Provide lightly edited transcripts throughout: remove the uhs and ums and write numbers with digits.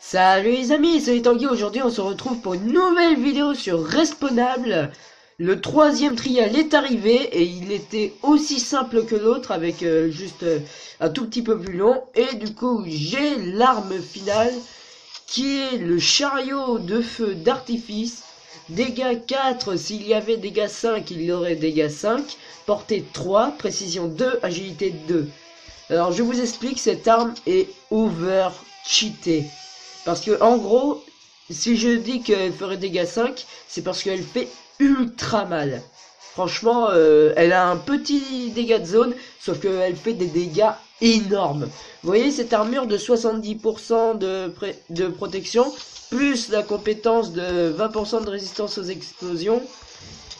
Salut les amis, c'est Tanguy. Aujourd'hui on se retrouve pour une nouvelle vidéo sur Respawnable. Le troisième trial est arrivé et il était aussi simple que l'autre avec juste un tout petit peu plus long. Et du coup j'ai l'arme finale qui est le chariot de feu d'artifice. Dégâts 4, s'il y avait dégâts 5 il y aurait dégâts 5. Portée 3, précision 2, agilité 2. Alors je vous explique, cette arme est over cheatée. Parce que en gros, si je dis qu'elle ferait dégâts 5, c'est parce qu'elle fait ultra mal. Franchement, elle a un petit dégât de zone, sauf qu'elle fait des dégâts énormes. Vous voyez cette armure de 70% de protection, plus la compétence de 20% de résistance aux explosions.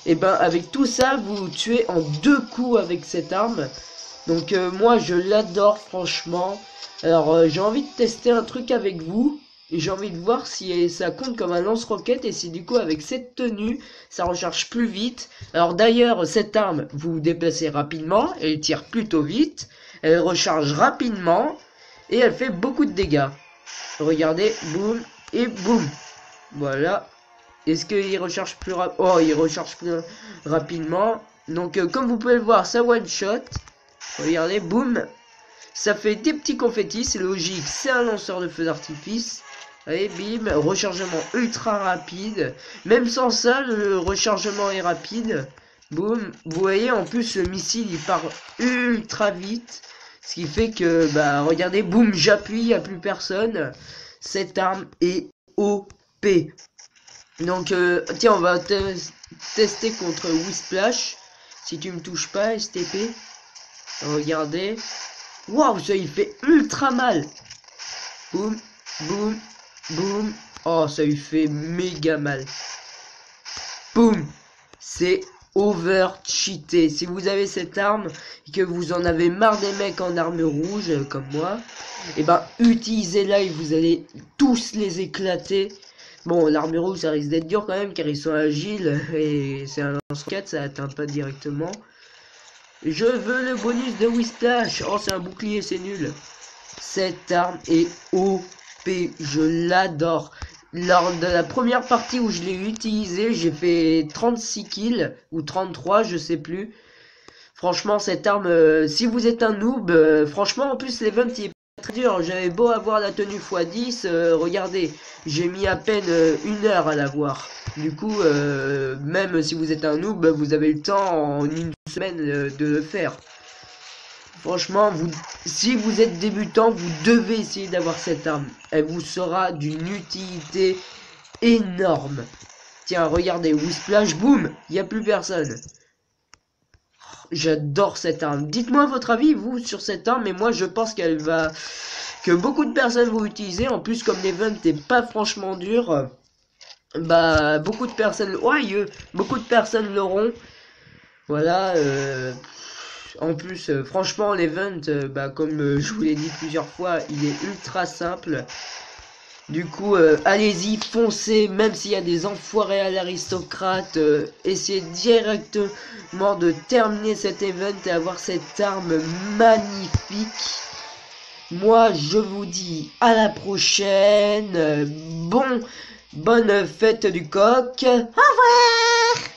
Et ben avec tout ça, vous tuez en 2 coups avec cette arme. Donc moi je l'adore franchement. Alors j'ai envie de tester un truc avec vous. Et j'ai envie de voir si ça compte comme un lance-roquette et si du coup avec cette tenue ça recharge plus vite. Alors d'ailleurs cette arme vous vous déplacez rapidement, elle tire plutôt vite, elle recharge rapidement et elle fait beaucoup de dégâts. Regardez, boum et boum. Voilà. Est-ce qu'il recharge plus rapidement? Oh, il recharge plus rapidement. Donc comme vous pouvez le voir, ça one shot. Regardez, boum. Ça fait des petits confettis, c'est logique, c'est un lanceur de feu d'artifice. Allez, bim, rechargement ultra rapide. Même sans ça, le rechargement est rapide. Boum, vous voyez, en plus, le missile, il part ultra vite. Ce qui fait que, bah, regardez, boum, j'appuie, il n'y a plus personne. Cette arme est OP. Donc, tiens, on va tester contre Whisplash. Si tu me touches pas, STP. Regardez. Waouh, ça il fait ultra mal. Boum, boum, boum. Oh, ça lui fait méga mal. Boum. C'est over cheaté. Si vous avez cette arme et que vous en avez marre des mecs en arme rouge comme moi, et ben utilisez-la et vous allez tous les éclater. Bon, l'arme rouge ça risque d'être dur quand même car ils sont agiles et c'est un lance-roquette, ça atteint pas directement. Je veux le bonus de Whisplash. Oh, c'est un bouclier, c'est nul. Cette arme est OP. Je l'adore. Lors de la première partie où je l'ai utilisé, j'ai fait 36 kills. Ou 33, je sais plus. Franchement, cette arme, si vous êtes un noob, franchement, en plus, l'event, il est pas très dur. J'avais beau avoir la tenue x10. Regardez, j'ai mis à peine 1 heure à l'avoir. Du coup, même si vous êtes un noob, vous avez le temps en une semaine de le faire. Franchement, si vous êtes débutant, vous devez essayer d'avoir cette arme. Elle vous sera d'une utilité énorme. Tiens, regardez, Whisplash, boum, il n'y a plus personne. J'adore cette arme. Dites-moi votre avis, vous, sur cette arme. Et moi, je pense que beaucoup de personnes vont utiliser. En plus, comme l'event n'est pas franchement dur, bah beaucoup de personnes beaucoup de personnes l'auront. Voilà, en plus franchement l'event bah comme je vous l'ai dit plusieurs fois, il est ultra simple. Du coup allez-y, foncez, même s'il y a des enfoirés à l'aristocrate, essayez directement de terminer cet event et avoir cette arme magnifique. Moi je vous dis à la prochaine. Bonne fête du coq. Au revoir.